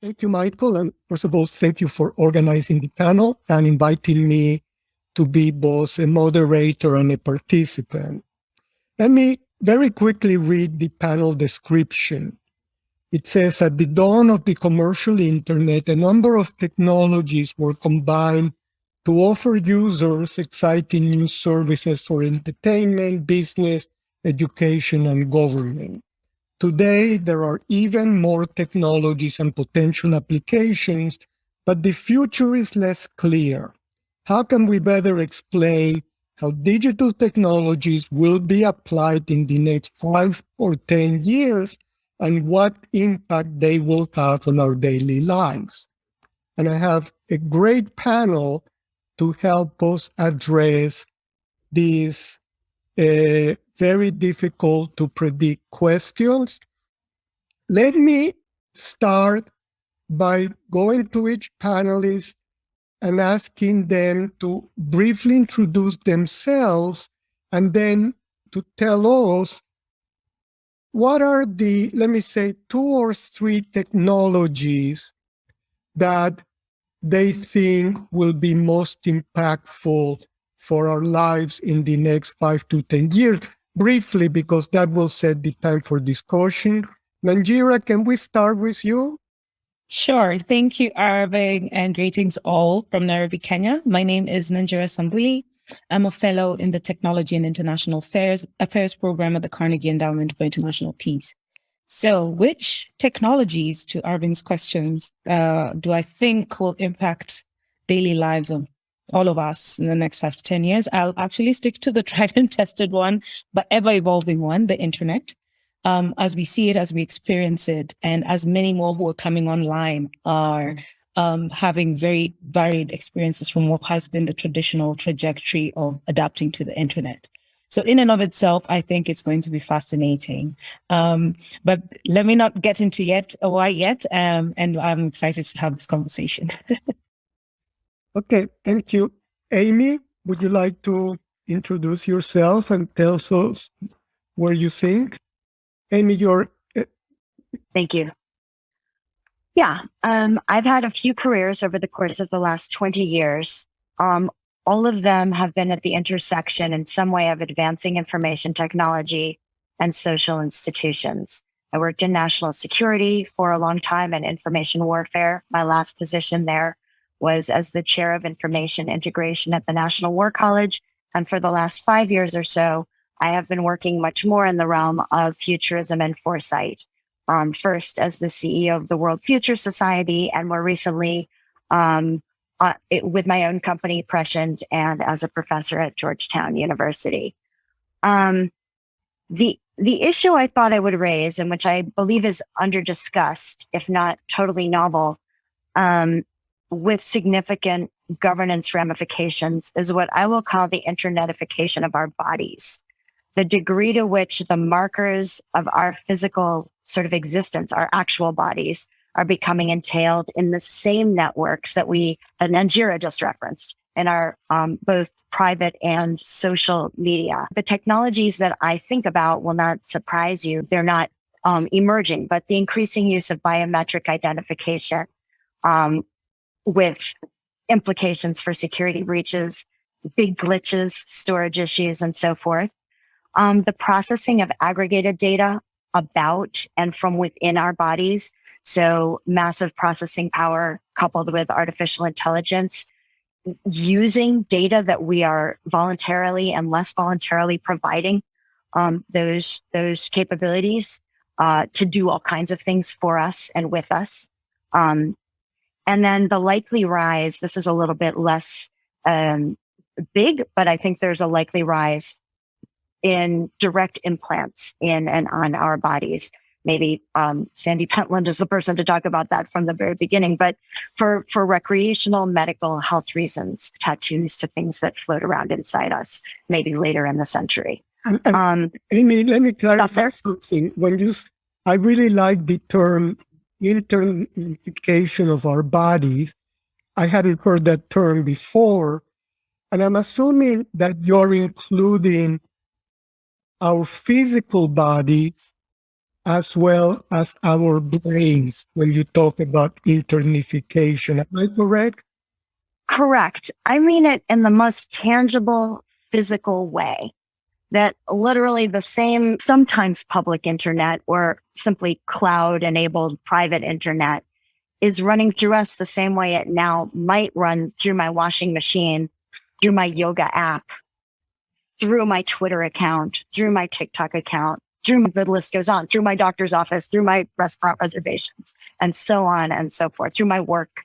Thank you, Michael. And first of all, thank you for organizing the panel and inviting me to be both a moderator and a participant. Let me very quickly read the panel description. It says, at the dawn of the commercial internet, a number of technologies were combined to offer users exciting new services for entertainment, business, education, and government. Today, there are even more technologies and potential applications, but the future is less clear. How can we better explain how digital technologies will be applied in the next 5 or 10 years and what impact they will have on our daily lives? And I have a great panel to help us address these very difficult to predict questions. Let me start by going to each panelist and asking them to briefly introduce themselves and then to tell us what are the, let me say, 2 or 3 technologies that they think will be most impactful for our lives in the next 5 to 10 years. Briefly, because that will set the time for discussion. Nanjira, can we start with you? Sure. Thank you, Arvin, and greetings all from Nairobi, Kenya. My name is Nanjira Sambuli. I'm a fellow in the Technology and International Affairs program at the Carnegie Endowment for International Peace. So which technologies, to Arvin's questions, do I think will impact daily lives of all of us in the next 5 to 10 years? I'll actually stick to the tried and tested one, but ever evolving one, the internet. As we see it, as we experience it, and as many more who are coming online are having very varied experiences from what has been the traditional trajectory of adapting to the internet. So in and of itself, I think it's going to be fascinating. But let me not get into why yet, and I'm excited to have this conversation. Okay, thank you. Amy, would you like to introduce yourself and tell us where you think? Amy, Thank you. Yeah, I've had a few careers over the course of the last 20 years. All of them have been at the intersection in some way of advancing information technology and social institutions. I worked in national security for a long time and information warfare. My last position there was as the chair of information integration at the National War College. And for the last 5 years or so, I have been working much more in the realm of futurism and foresight. First as the CEO of the World Future Society, and more recently with my own company, Prescient, and as a professor at Georgetown University. The issue I thought I would raise, and which I believe is under-discussed, if not totally novel, with significant governance ramifications, is what I will call the internetification of our bodies. The degree to which the markers of our physical sort of existence, our actual bodies, are becoming entailed in the same networks that Nanjira just referenced in our both private and social media. The technologies that I think about will not surprise you. They're not emerging, but the increasing use of biometric identification with implications for security breaches, big glitches, storage issues, and so forth. The processing of aggregated data about and from within our bodies. So massive processing power coupled with artificial intelligence, using data that we are voluntarily and less voluntarily providing those capabilities to do all kinds of things for us and with us. And then the likely rise, this is a little bit less big, but I think there's a likely rise in direct implants in and on our bodies. Maybe Sandy Pentland is the person to talk about that from the very beginning, but for recreational medical health reasons, tattoos to things that float around inside us, maybe later in the century. Amy, let me clarify something. I really like the term internification of our bodies. I hadn't heard that term before, and I'm assuming that you're including our physical bodies as well as our brains when you talk about internification. Am I correct? Correct. I mean it in the most tangible, physical way. That literally the same, sometimes public internet or simply cloud-enabled private internet is running through us the same way it now might run through my washing machine, through my yoga app, through my Twitter account, through my TikTok account, the list goes on, through my doctor's office, through my restaurant reservations, and so on and so forth, through my work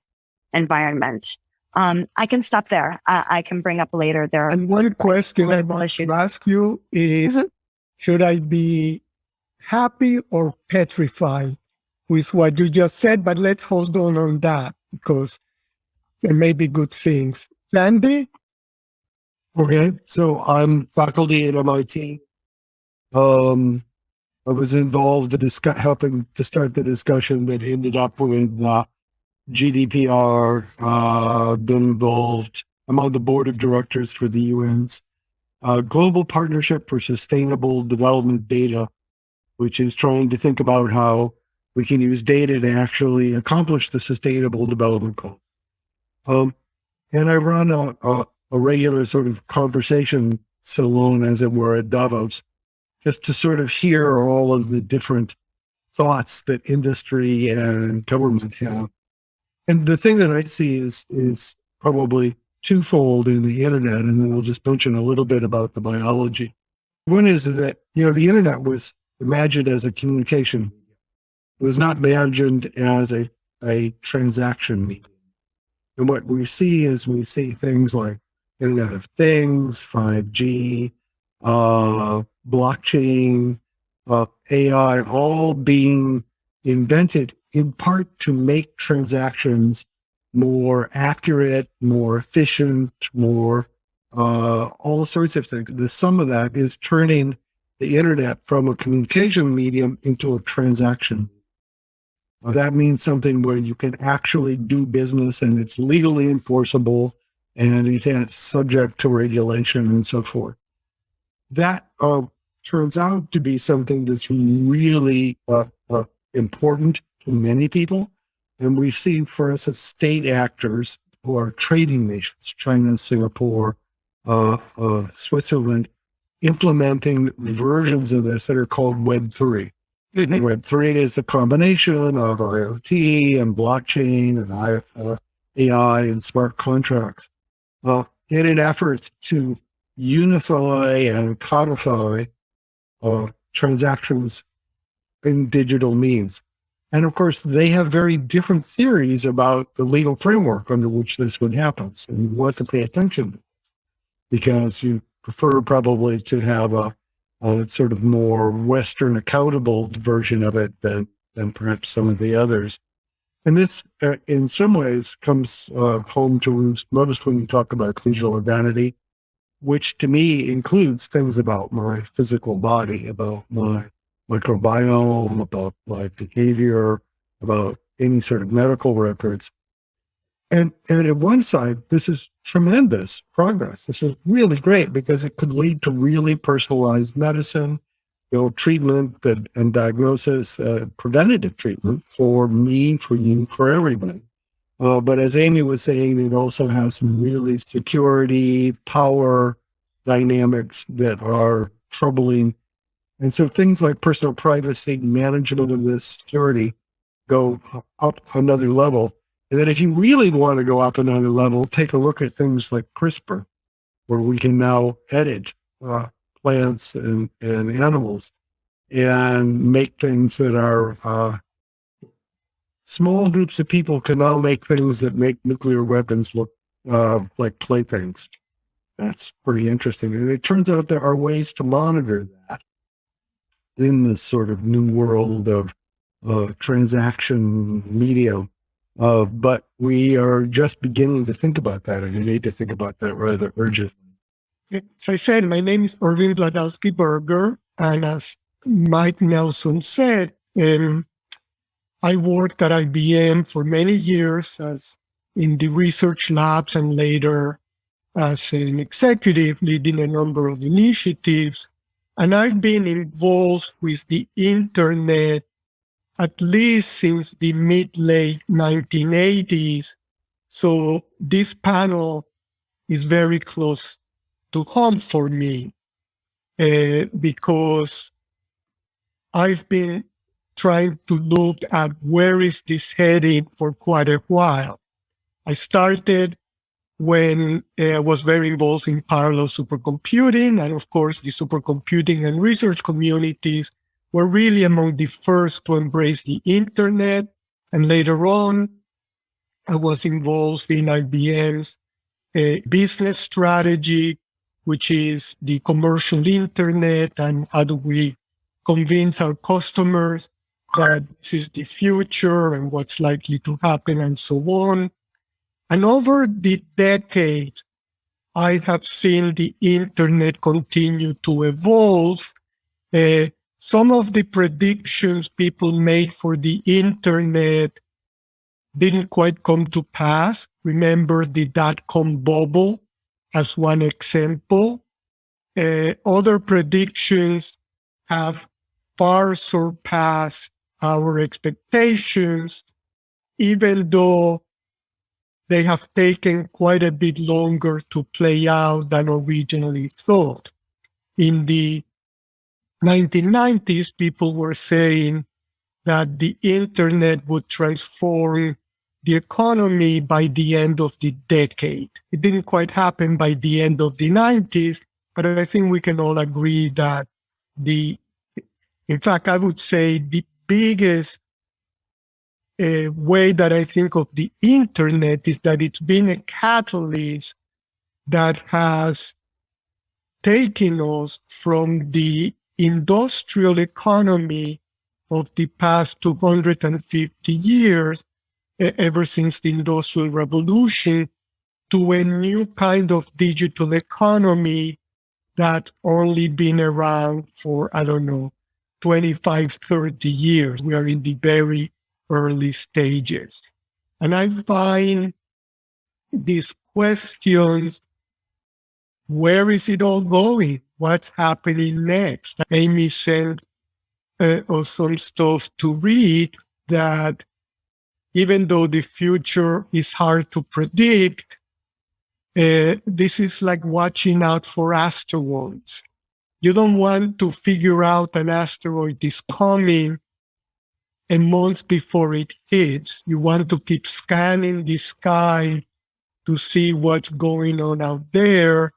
environment. I can stop there. I can bring up later. And one question I want to ask you is, should I be happy or petrified with what you just said? But let's hold on that because there may be good things. Sandy? Okay, so I'm faculty at MIT. I was involved in helping to start the discussion that ended up with GDPR, been involved. I'm on the board of directors for the UN's Global Partnership for Sustainable Development Data, which is trying to think about how we can use data to actually accomplish the sustainable development goal. And I run a regular sort of conversation salon, as it were, at Davos, just to sort of hear all of the different thoughts that industry and government have. And the thing that I see is probably twofold in the internet, and then we'll just mention a little bit about the biology. One is that, the internet was imagined as a communication. It was not imagined as a transaction medium. And what we see is things like Internet of Things, 5G, blockchain, AI, all being invented in part to make transactions more accurate, more efficient, more all sorts of things. The sum of that is turning the internet from a communication medium into a transaction. That means something where you can actually do business and it's legally enforceable and it's subject to regulation and so forth. That turns out to be something that's really important to many people. And we've seen, for instance, state actors who are trading nations, China, Singapore, Switzerland, implementing versions of this that are called Web 3. Web 3 is the combination of IoT and blockchain and AI and smart contracts in an effort to unify and codify transactions in digital means. And of course, they have very different theories about the legal framework under which this would happen. So you want to pay attention to it because you prefer probably to have a sort of more Western accountable version of it than perhaps some of the others. And this, in some ways, comes home to roost most when you talk about digital urbanity, which to me includes things about my physical body, about my microbiome, about my behavior, about any sort of medical records. And at one side, this is tremendous progress. This is really great because it could lead to really personalized medicine, treatment and diagnosis, preventative treatment for me, for you, for everybody. But as Amy was saying, it also has some really security, power dynamics that are troubling. And so things like personal privacy, management of this security go up another level. And then if you really want to go up another level, take a look at things like CRISPR, where we can now edit plants and animals and make things that are small groups of people can now make things that make nuclear weapons look like playthings. That's pretty interesting. And it turns out there are ways to monitor that in this sort of new world of transaction media. But we are just beginning to think about that, and we need to think about that rather urgently. As I said, my name is Erwin Bladowski-Berger, and as Mike Nelson said, I worked at IBM for many years as in the research labs and later as an executive leading a number of initiatives. And I've been involved with the internet at least since the mid-late 1980s. So this panel is very close to home for me because I've been trying to look at where is this heading for quite a while. I started when I was very involved in parallel supercomputing, and of course the supercomputing and research communities were really among the first to embrace the internet. And later on, I was involved in IBM's business strategy, which is the commercial internet, and how do we convince our customers that this is the future and what's likely to happen and so on. And over the decades, I have seen the internet continue to evolve. Some of the predictions people made for the internet didn't quite come to pass. Remember the dot-com bubble as one example. Other predictions have far surpassed our expectations, even though they have taken quite a bit longer to play out than originally thought. In the 1990s, people were saying that the internet would transform the economy by the end of the decade. It didn't quite happen by the end of the 90s, but I think we can all agree that in fact, I would say the biggest way that I think of the internet is that it's been a catalyst that has taken us from the industrial economy of the past 250 years, ever since the Industrial Revolution, to a new kind of digital economy that's only been around for, 25, 30 years. We are in the very early stages. And I find these questions, where is it all going? What's happening next? Amy sent us some stuff to read that even though the future is hard to predict, this is like watching out for asteroids. You don't want to figure out an asteroid is coming a month before it hits. You want to keep scanning the sky to see what's going on out there.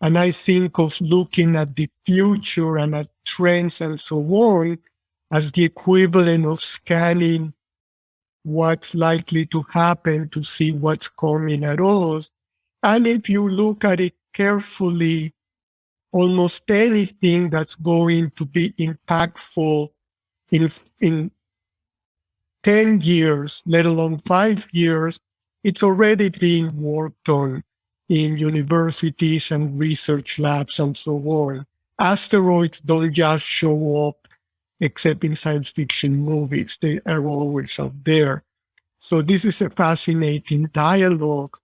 And I think of looking at the future and at trends and so on as the equivalent of scanning what's likely to happen to see what's coming at us. And if you look at it carefully, almost anything that's going to be impactful in 10 years, let alone 5 years, it's already being worked on in universities and research labs and so on. Asteroids don't just show up except in science fiction movies. They are always out there. So this is a fascinating dialogue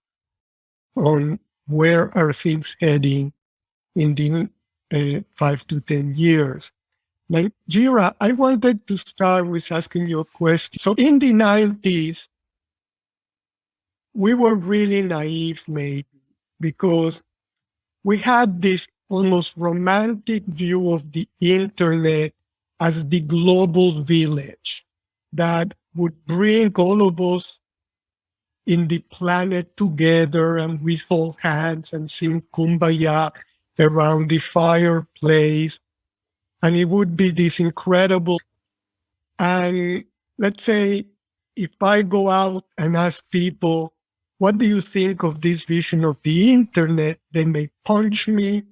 on where are things heading in the 5 to 10 years. Nanjira, I wanted to start with asking you a question. So in the 90s, we were really naive maybe because we had this almost romantic view of the internet as the global village that would bring all of us in the planet together, and we hold hands and sing Kumbaya around the fireplace. And it would be this incredible. And let's say if I go out and ask people, what do you think of this vision of the internet? They may punch me.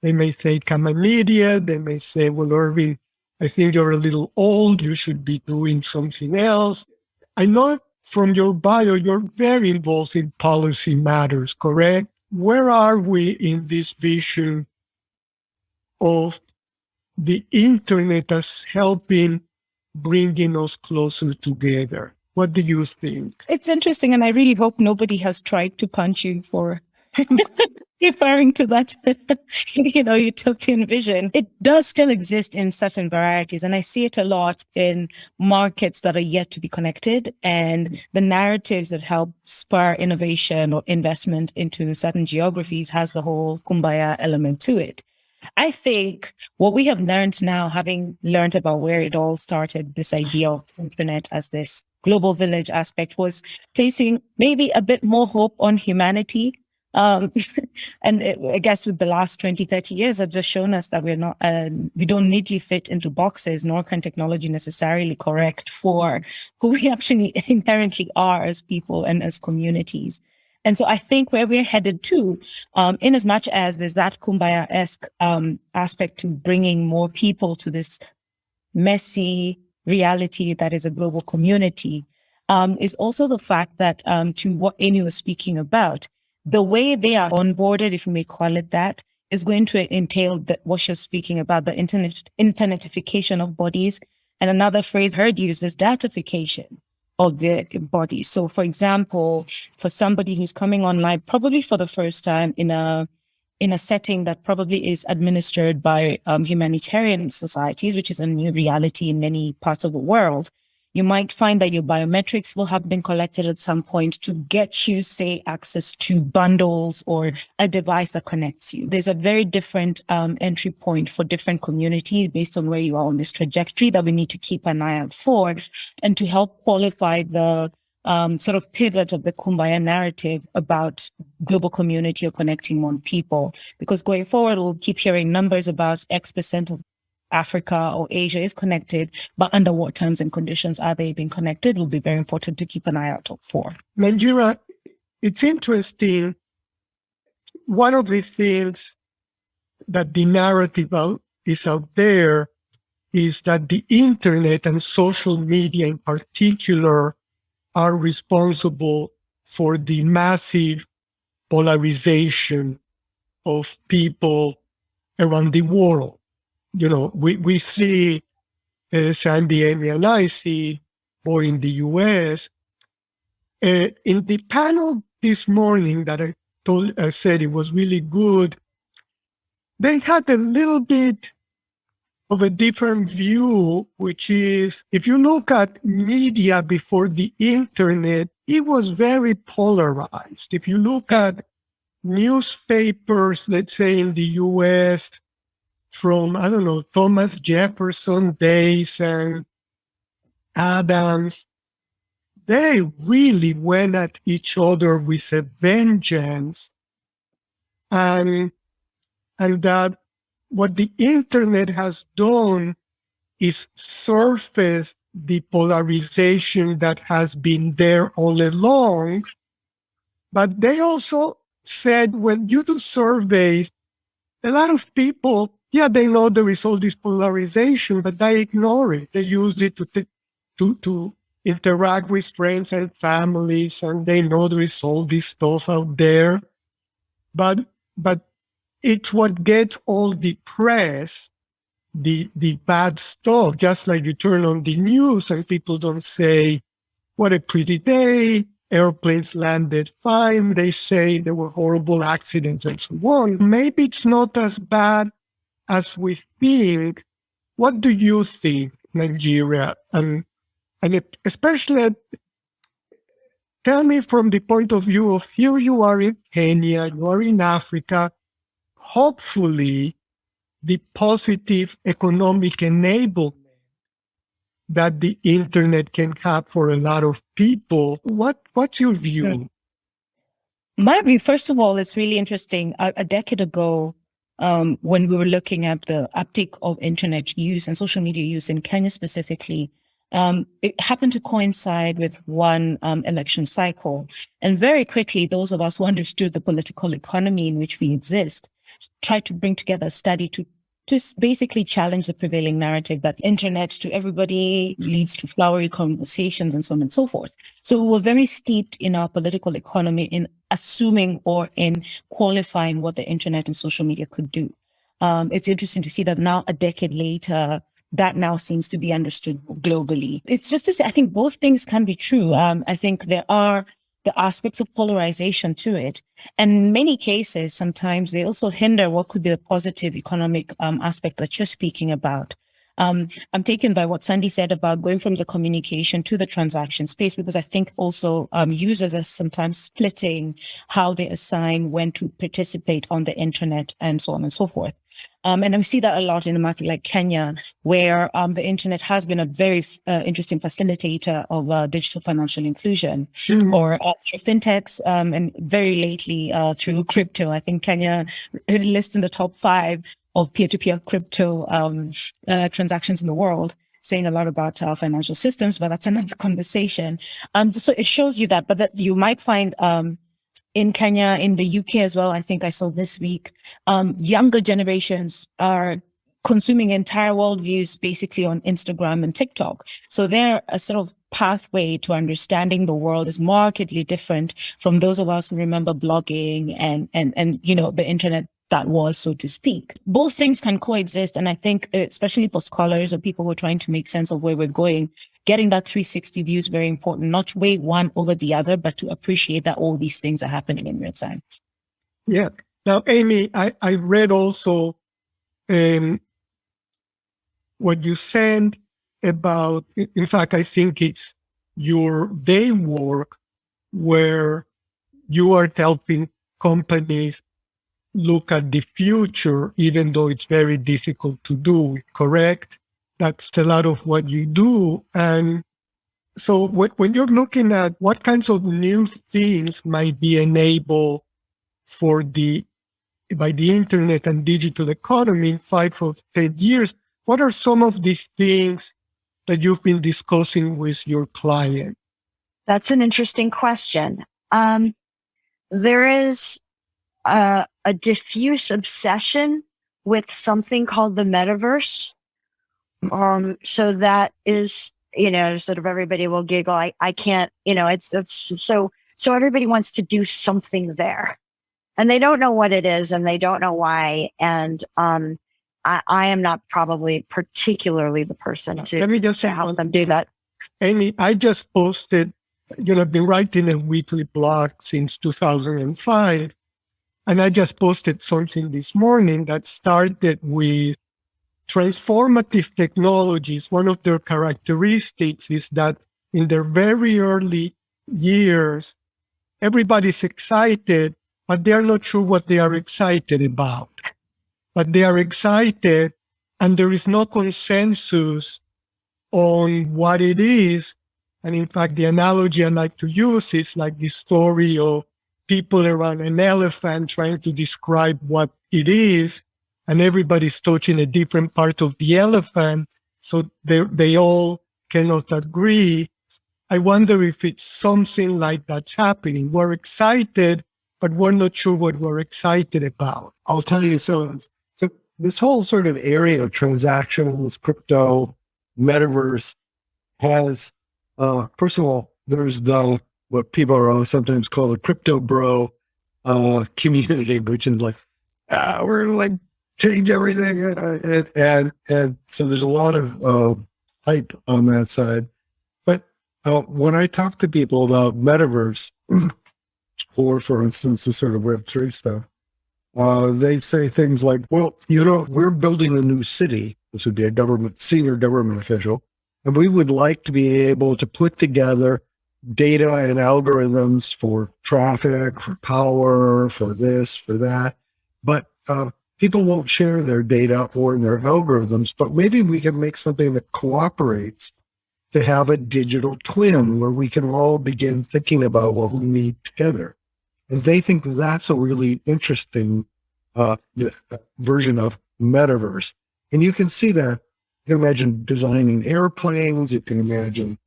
They may think I'm an idiot. They may say, well, Irving, I think you're a little old. You should be doing something else. I know from your bio, you're very involved in policy matters, correct? Where are we in this vision of the internet as helping bringing us closer together? What do you think? It's interesting, and I really hope nobody has tried to punch you for referring to that, utopian vision, it does still exist in certain varieties. And I see it a lot in markets that are yet to be connected, and the narratives that help spur innovation or investment into certain geographies has the whole kumbaya element to it. I think what we have learned now, having learned about where it all started, this idea of internet as this global village aspect, was placing maybe a bit more hope on humanity. And I guess with the last 20, 30 years have just shown us that we don't neatly fit into boxes, nor can technology necessarily correct for who we actually inherently are as people and as communities. And so I think where we're headed to, in as much as there's that kumbaya-esque aspect to bringing more people to this messy reality that is a global community, is also the fact that, to what Amy was speaking about, the way they are onboarded, if you may call it that, is going to entail what she's speaking about, the internetification of bodies. And another phrase heard used is datification of the body. So, for example, for somebody who's coming online, probably for the first time in a setting that probably is administered by humanitarian societies, which is a new reality in many parts of the world, you might find that your biometrics will have been collected at some point to get you, say, access to bundles or a device that connects you. There's a very different entry point for different communities based on where you are on this trajectory that we need to keep an eye out for, and to help qualify the sort of pivot of the kumbaya narrative about global community or connecting more people. Because going forward, we'll keep hearing numbers about X% of Africa or Asia is connected, but under what terms and conditions are they being connected will be very important to keep an eye out for. Nanjira, it's interesting. One of the things that the narrative is out there is that the internet and social media in particular are responsible for the massive polarization of people around the world. We see, Sandy, Amy, and I see, or in the US, in the panel this morning that I said it was really good, they had a little bit of a different view, which is, if you look at media before the internet, it was very polarized. If you look at newspapers, let's say in the US, from, Thomas Jefferson days and Adams, they really went at each other with a vengeance. And that what the internet has done is surface the polarization that has been there all along. But they also said when you do surveys, a lot of people, they know there is all this polarization, but they ignore it. They use it to interact with friends and families, and they know there is all this stuff out there. But it's what gets all the press, the bad stuff, just like you turn on the news and people don't say, what a pretty day, airplanes landed fine, they say there were horrible accidents and so on. Maybe it's not as bad as we think. What do you think, Nigeria? And especially, tell me from the point of view of here you are in Kenya, you are in Africa, hopefully the positive economic enablement that the internet can have for a lot of people. What's your view? My view, first of all, it's really interesting. A decade ago, when we were looking at the uptake of internet use and social media use in Kenya specifically, it happened to coincide with one election cycle. And very quickly, those of us who understood the political economy in which we exist tried to bring together a study to basically challenge the prevailing narrative that internet to everybody leads to flowery conversations and so on and so forth. So we were very steeped in our political economy in assuming or in qualifying what the internet and social media could do. It's interesting to see that now, a decade later, that now seems to be understood globally. It's just to say, I think both things can be true. I think there are the aspects of polarization to it. And in many cases, sometimes they also hinder what could be the positive economic aspect that you're speaking about. I'm taken by what Sandy said about going from the communication to the transaction space, because I think also users are sometimes splitting how they assign when to participate on the internet and so on and so forth. And I see that a lot in a market like Kenya, where the internet has been a very interesting facilitator of digital financial inclusion, or through fintechs, and very lately through crypto. I think Kenya lists in the top 5 of peer-to-peer crypto transactions in the world, saying a lot about our financial systems, but that's another conversation. So it shows you that, but that you might find in Kenya, in the UK as well, I think I saw this week, younger generations are consuming entire worldviews basically on Instagram and TikTok. So they're a sort of pathway to understanding the world is markedly different from those of us who remember blogging and the internet that was, so to speak. Both things can coexist. And I think, especially for scholars or people who are trying to make sense of where we're going, getting that 360 view is very important, not to weigh one over the other, but to appreciate that all these things are happening in real time. Yeah. Now, Amy, I read also what you said about, in fact, I think it's your day work where you are helping companies look at the future, even though it's very difficult to do, correct? That's a lot of what you do. And so when you're looking at what kinds of new things might be enabled by the internet and digital economy in 5 or 10 years, what are some of these things that you've been discussing with your client? That's an interesting question. There is a diffuse obsession with something called the metaverse. So that is, sort of everybody will giggle. I can't, it's so everybody wants to do something there and they don't know what it is and they don't know why. And, I am not probably particularly the person to, Let me just to help them do that. Amy, I just posted, I've been writing a weekly blog since 2005. And I just posted something this morning that started with transformative technologies. One of their characteristics is that in their very early years, everybody's excited, but they're not sure what they are excited about. But they are excited, and there is no consensus on what it is. And in fact, the analogy I like to use is like the story of people around an elephant trying to describe what it is, and everybody's touching a different part of the elephant, so they all cannot agree. I wonder if it's something like that's happening. We're excited, but we're not sure what we're excited about. I'll tell you, so this whole sort of area of transactions, crypto, metaverse has, first of all, there's what people are sometimes call the crypto bro community, which is like, we're like change everything. And so there's a lot of hype on that side. But when I talk to people about metaverse, or for instance, the sort of Web3 stuff, they say things like, well, we're building a new city. This would be a senior government official. And we would like to be able to put together data and algorithms for traffic, for power, for this, for that. But people won't share their data or their algorithms, but maybe we can make something that cooperates to have a digital twin where we can all begin thinking about what we need together. And they think that's a really interesting version of metaverse. And you can see that. You can imagine designing airplanes. You can imagine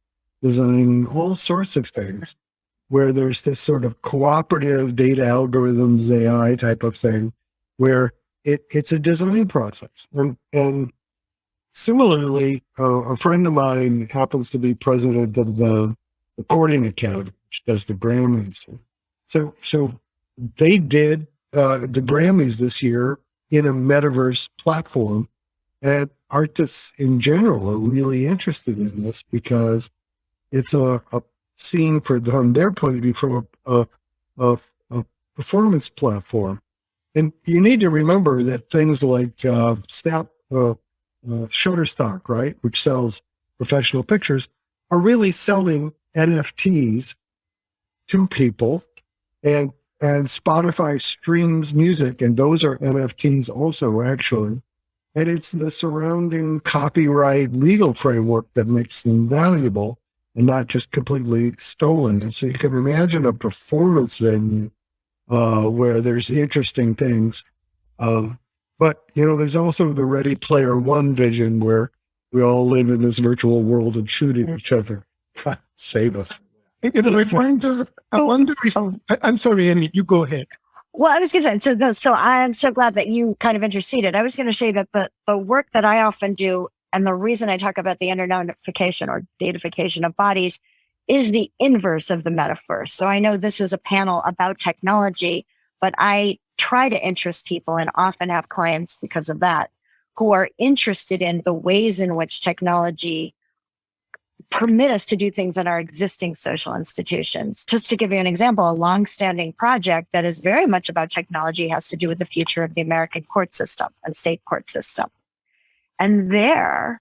designing all sorts of things where there's this sort of cooperative data algorithms, AI type of thing, where it's a design process. And similarly, a friend of mine happens to be president of the Recording Academy, which does the Grammys. So they did the Grammys this year in a metaverse platform, and artists in general are really interested in this because it's a seen from their point of view from a performance platform. And you need to remember that things like Shutterstock, right, which sells professional pictures, are really selling NFTs to people, and Spotify streams music, and those are NFTs also, actually. And it's the surrounding copyright legal framework that makes them valuable and not just completely stolen. And so you can imagine a performance venue where there's interesting things. But, there's also the Ready Player One vision where we all live in this virtual world and shoot at each other. Save us. My friend, I wonder if, I'm sorry, Amy, you go ahead. Well, I was going to say, so I'm so glad that you kind of interceded. I was going to say that the work that I often do, and the reason I talk about the internotification or datafication of bodies, is the inverse of the metaverse. So I know this is a panel about technology, but I try to interest people and often have clients because of that who are interested in the ways in which technology permit us to do things in our existing social institutions. Just to give you an example, a longstanding project that is very much about technology has to do with the future of the American court system and state court system. And there,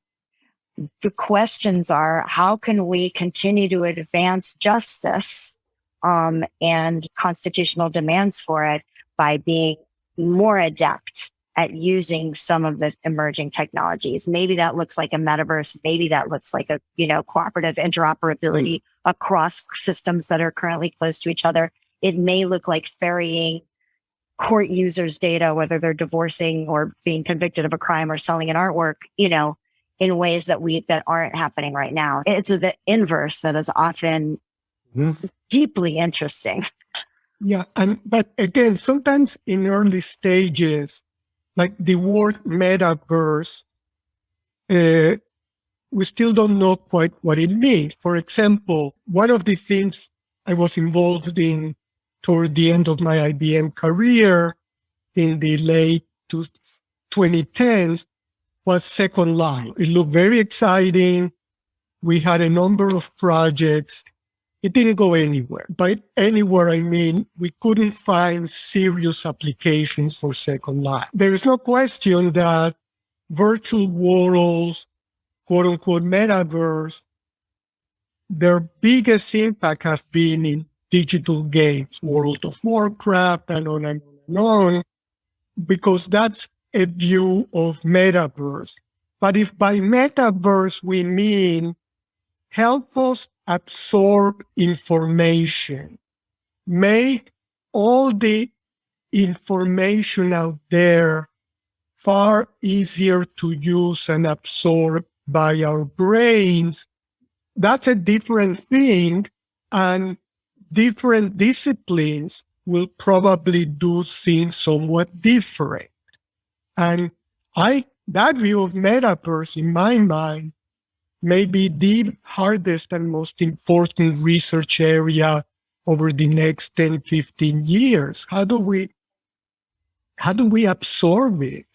the questions are, how can we continue to advance justice and constitutional demands for it by being more adept at using some of the emerging technologies? Maybe that looks like a metaverse. Maybe that looks like a, cooperative interoperability across systems that are currently close to each other. It may look like ferrying court users' data, whether they're divorcing or being convicted of a crime or selling an artwork, in ways that aren't happening right now. It's the inverse that is often deeply interesting. Yeah, but again, sometimes in early stages, like the word metaverse, we still don't know quite what it means. For example, one of the things I was involved in toward the end of my IBM career in the late 2010s was Second Life. It looked very exciting. We had a number of projects. It didn't go anywhere. By anywhere, I mean, we couldn't find serious applications for Second Life. There is no question that virtual worlds, quote unquote metaverse, their biggest impact has been in digital games, World of Warcraft and on and on, because that's a view of metaverse. But if by metaverse we mean help us absorb information, make all the information out there far easier to use and absorb by our brains, that's a different thing, and different disciplines will probably do things somewhat different. And that view of metaverse, in my mind, may be the hardest and most important research area over the next 10, 15 years. How do we absorb it?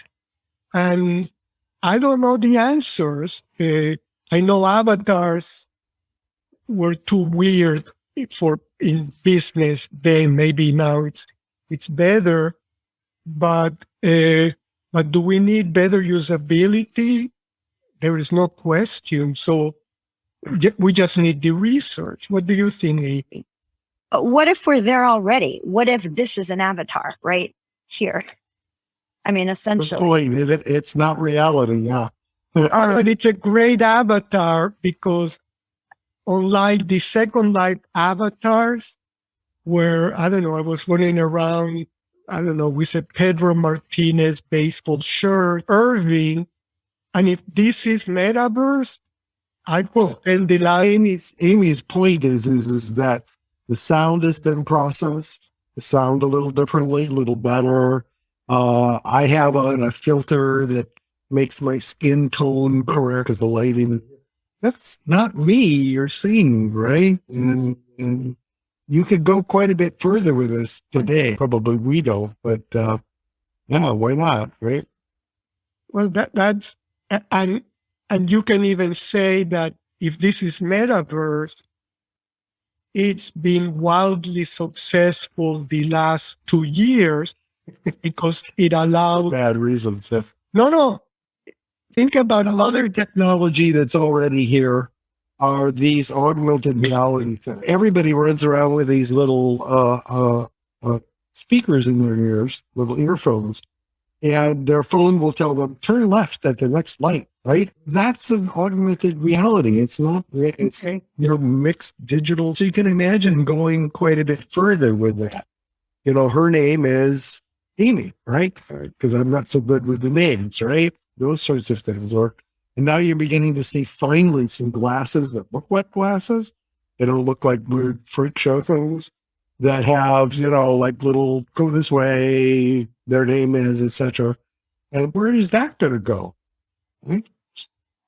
And I don't know the answers. I know avatars were too weird in business then. Maybe now it's better, but do we need better usability? There is no question. So we just need the research. What do you think, Amy? What if we're there already? What if this is an avatar right here? I mean, essentially. It's not reality, yeah. But it's a great avatar because unlike the Second Life avatars, where, I don't know, I was running around, I don't know, with a Pedro Martinez baseball shirt, Irving, and if this is metaverse, I will spend the line. Amy's point is that the sound has been processed, the sound a little differently, a little better. I have a filter that makes my skin tone correct because the lighting, that's not me you're seeing, right? And you could go quite a bit further with this today. Probably we don't, but yeah, why not, right? Well, that's, and you can even say that if this is metaverse, it's been wildly successful the last 2 years because it allowed. Bad reasons. No. Think about a lot of Other technology that's already here are these augmented reality things. Everybody runs around with these little speakers in their ears, little earphones, and their phone will tell them, turn left at the next light, right? That's an augmented reality. It's not, it's mixed digital. So you can imagine going quite a bit further with that. Her name is Amy, right? Because I'm not so good with the names, right? Those sorts of things. And now you're beginning to see finally some glasses that look like glasses. They don't look like weird freak show things that have, like little go this way, their name is, etc. And where is that going to go? Right?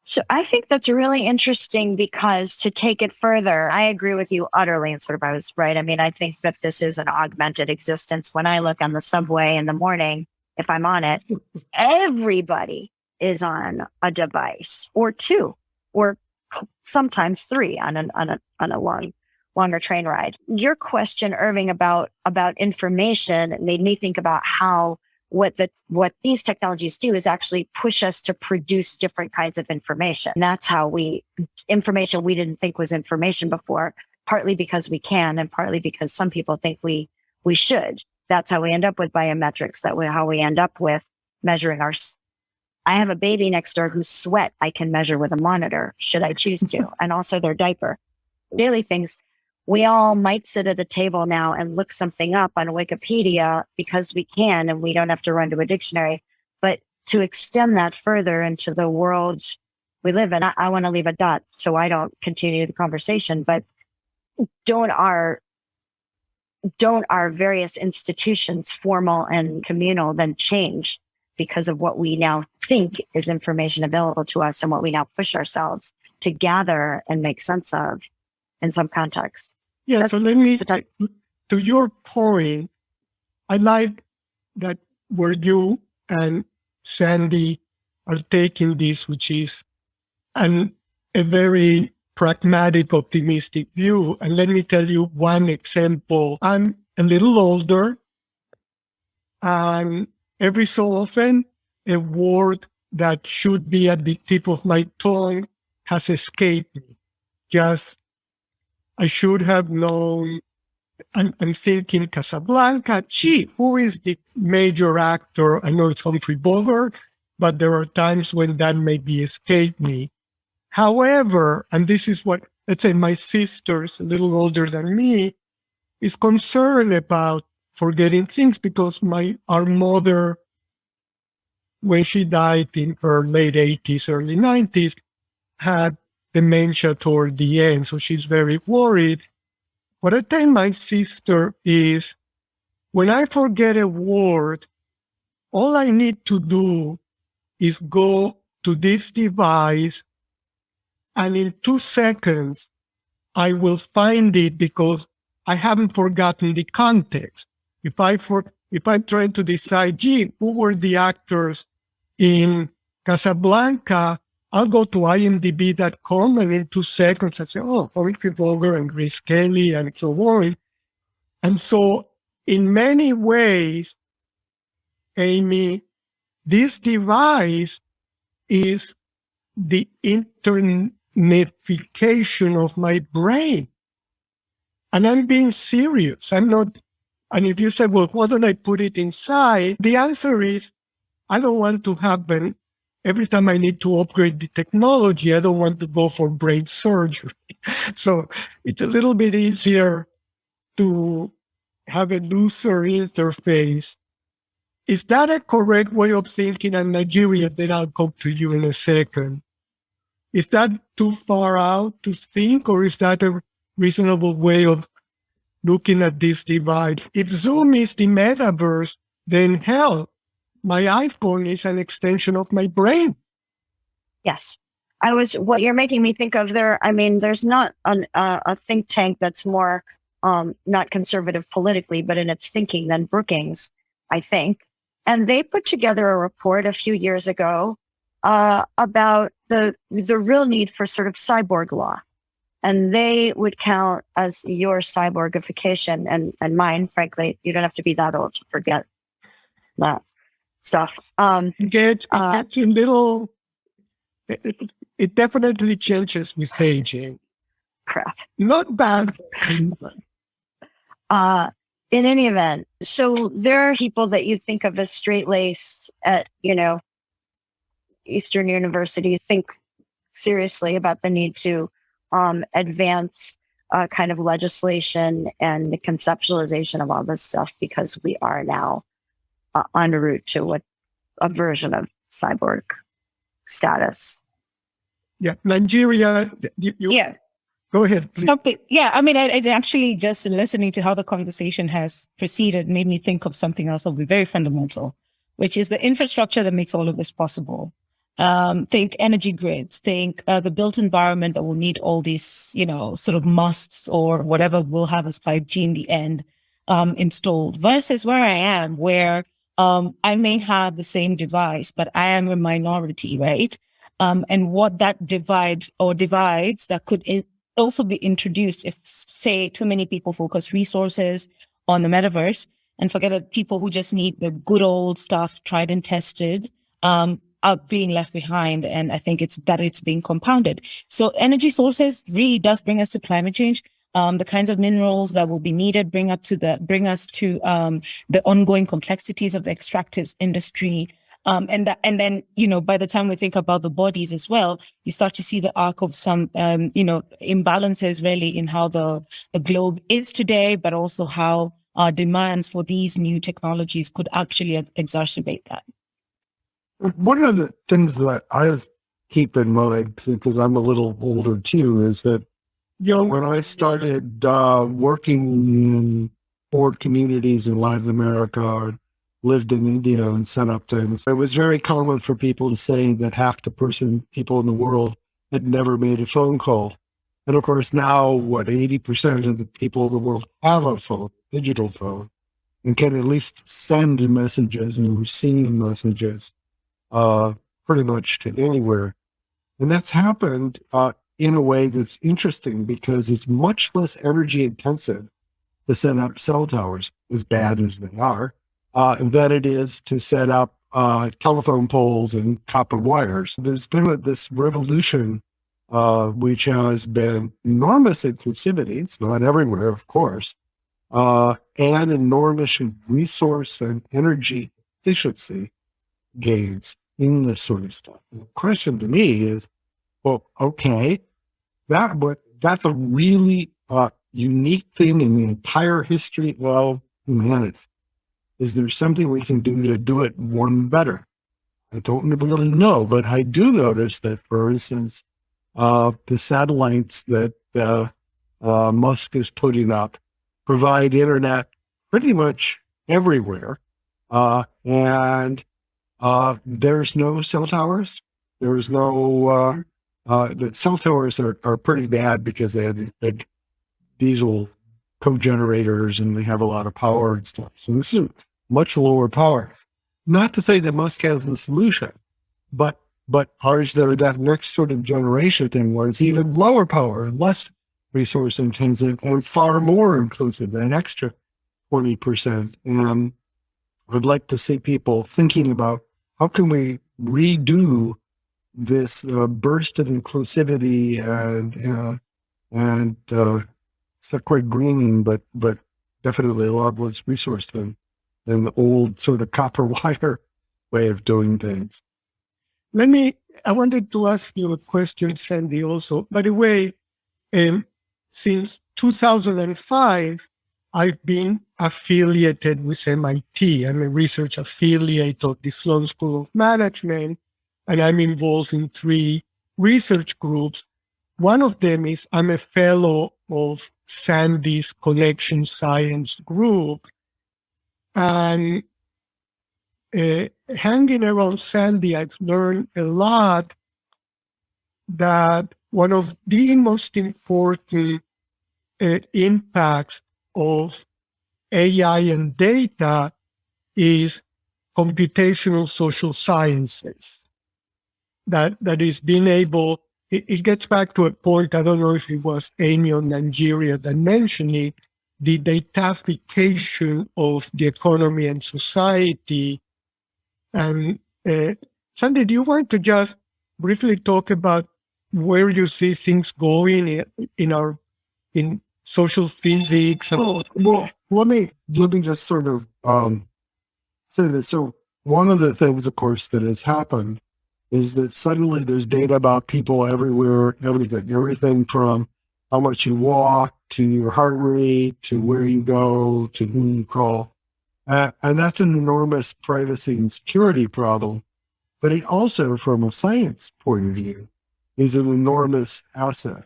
So I think that's really interesting because to take it further, I agree with you utterly. And I was right. I mean, I think that this is an augmented existence. When I look on the subway in the morning, if I'm on it, everybody is on a device or two, or sometimes three on a longer train ride. Your question, Irving, about information made me think about how what these technologies do is actually push us to produce different kinds of information. And that's how information we didn't think was information before, partly because we can and partly because some people think we should. That's how we end up with biometrics. How we end up with measuring I have a baby next door whose sweat I can measure with a monitor, should I choose to, and also their diaper. Daily things. We all might sit at a table now and look something up on Wikipedia because we can, and we don't have to run to a dictionary. But to extend that further into the world we live in, I want to leave a dot so I don't continue the conversation. But don't our various institutions, formal and communal, then change because of what we now think is information available to us and what we now push ourselves to gather and make sense of in some context? Yeah, so let me, to your point, I like that where you and Sandy are taking this, which is a very pragmatic, optimistic view. And let me tell you one example. I'm a little older, and every so often, a word that should be at the tip of my tongue has escaped me. I should have known. I'm thinking Casablanca. Who is the major actor? I know it's Humphrey Bogart, but there are times when that maybe escaped me. However, and this is what, let's say my sister's a little older than me, is concerned about forgetting things because our mother, when she died in her late 80s, early 90s, had dementia toward the end. So she's very worried. What I tell my sister is, when I forget a word, all I need to do is go to this device, and in 2 seconds, I will find it because I haven't forgotten the context. If I'm trying to decide, who were the actors in Casablanca, I'll go to imdb.com, and in 2 seconds I say, Humphrey Bogart and Grace Kelly and so on. And so in many ways, Amy, this device is the internetification of my brain. And I'm being serious. I'm not, and if you say, well, why don't I put it inside? The answer is, I don't want to have every time I need to upgrade the technology, I don't want to go for brain surgery. So it's a little bit easier to have a looser interface. Is that a correct way of thinking? And Nigeria, then I'll come to you in a second. Is that too far out to think, or is that a reasonable way of looking at this divide? If Zoom is the metaverse, then hell, my iPhone is an extension of my brain. Yes. What you're making me think of there, I mean, there's not a think tank that's more not conservative politically, but in its thinking than Brookings, I think. And they put together a report a few years ago about the real need for sort of cyborg law. And they would count as your cyborgification and mine, frankly. You don't have to be that old to forget that stuff. It's a little, it definitely changes with aging. Crap. Not bad. In any event, so there are people that you think of as straight-laced at, Eastern University, think seriously about the need to advance kind of legislation and the conceptualization of all this stuff, because we are now en route to a version of cyborg status. Yeah, Nigeria. Yeah. Go ahead, please. I mean, I actually just listening to how the conversation has proceeded made me think of something else that will be very fundamental, which is the infrastructure that makes all of this possible. Think energy grids, think the built environment that will need all these, sort of musts or whatever will have as 5G in the end installed, versus where I am, where I may have the same device, but I am a minority, right? And what that divides that could also be introduced if, say, too many people focus resources on the metaverse and forget that people who just need the good old stuff, tried and tested, are being left behind. And I think it's being compounded. So energy sources really does bring us to climate change. The kinds of minerals that will be needed bring us to the ongoing complexities of the extractives industry. And then, by the time we think about the bodies as well, you start to see the arc of some, imbalances really in how the globe is today, but also how our demands for these new technologies could actually exacerbate that. One of the things that I keep in mind, because I'm a little older too, is that, when I started working in poor communities in Latin America, lived in India and set up things, it was very common for people to say that half the people in the world had never made a phone call. And of course now, 80% of the people in the world have a phone, digital phone, and can at least send messages and receive messages pretty much to anywhere. And that's happened in a way that's interesting, because it's much less energy intensive to set up cell towers, as bad as they are, than it is to set up telephone poles and copper wires. There's been this revolution, which has been enormous inclusivity. It's not everywhere, of course, and enormous resource and energy efficiency gains in this sort of stuff. And the question to me is, well, okay, that's a really unique thing in the entire history of humanity. Is there something we can do to do it one better? I don't really know, but I do notice that, for instance, the satellites that Musk is putting up provide internet pretty much everywhere, and there's no cell towers. There's no the cell towers are pretty bad because they have these big diesel co-generators and they have a lot of power and stuff. So this is much lower power. Not to say that Musk has the solution, but ours, there that next sort of generation thing where it's even lower power and less resource intensive and far more inclusive, an extra 20%. And I'd like to see people thinking about how can we redo this burst of inclusivity and it's not quite greening, but definitely a lot less resource than the old sort of copper wire way of doing things. I wanted to ask you a question, Sandy, also. By the way, since 2005, I've been affiliated with MIT. I'm a research affiliate of the Sloan School of Management, and I'm involved in 3 research groups. One of them is I'm a fellow of Sandy's Connection Science group. And hanging around Sandy, I've learned a lot that one of the most important impacts of AI and data is computational social sciences. That is being able it gets back to a point, I don't know if it was Amy or Nanjira that mentioned it, the datafication of the economy and society. And Sandy, do you want to just briefly talk about where you see things going in social physics? Well, let me just sort of say that. So one of the things, of course, that has happened is that suddenly there's data about people everywhere, everything from how much you walk to your heart rate to where you go to who you call. And that's an enormous privacy and security problem. But it also, from a science point of view, is an enormous asset.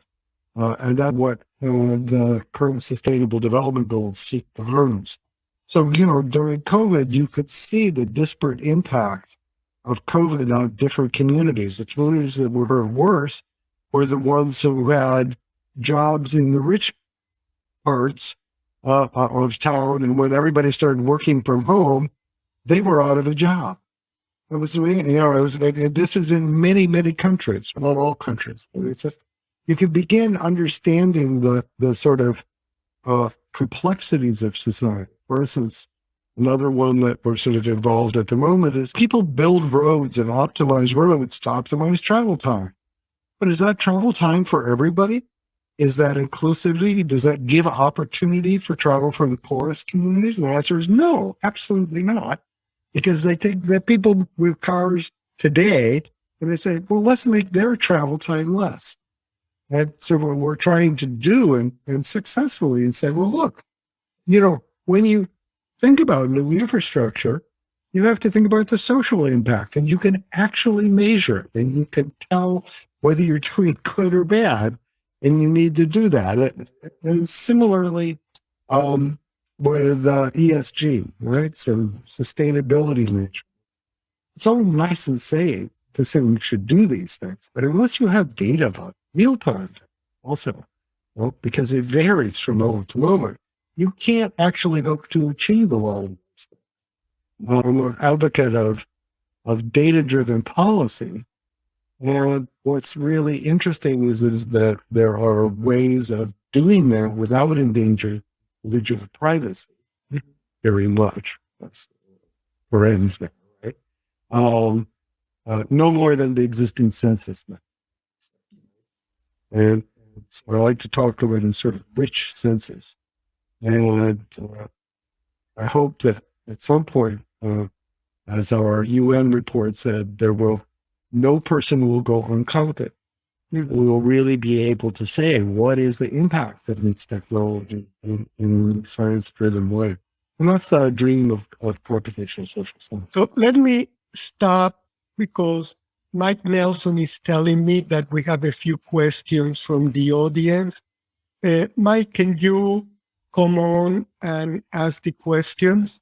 And that's what the current Sustainable Development Goals seek to harness. So, during COVID, you could see the disparate impact of COVID on different communities. The communities that were worse were the ones who had jobs in the rich parts of town. And when everybody started working from home, they were out of a job. It was, this is in many, many countries, not all countries. It's just, you can begin understanding the sort of complexities of society. For instance, another one that we're sort of involved at the moment is people build roads and optimize roads to optimize travel time. But is that travel time for everybody? Is that inclusivity? Does that give opportunity for travel for the poorest communities? And the answer is no, absolutely not. Because they take that people with cars today and they say, well, let's make their travel time less. And so what we're trying to do and successfully and say, well, look, when you think about new infrastructure, you have to think about the social impact, and you can actually measure it, and you can tell whether you're doing good or bad, and you need to do that. And similarly, with ESG, right? So sustainability management. It's all nice and safe to say we should do these things, but unless you have data about it, real time also, because it varies from moment to moment, you can't actually hope to achieve a lot of these things. I'm an advocate of data-driven policy. And what's really interesting is that there are ways of doing that without endangering individual privacy very much. That's where it ends there, right? No more than the existing census. And so I like to talk about in sort of rich census. And I hope that at some point, as our UN report said, no person will go uncounted. We will really be able to say what is the impact of its technology in a science-driven way. And that's the dream of computational social science. So let me stop because Mike Nelson is telling me that we have a few questions from the audience. Mike, can you come on and ask the questions?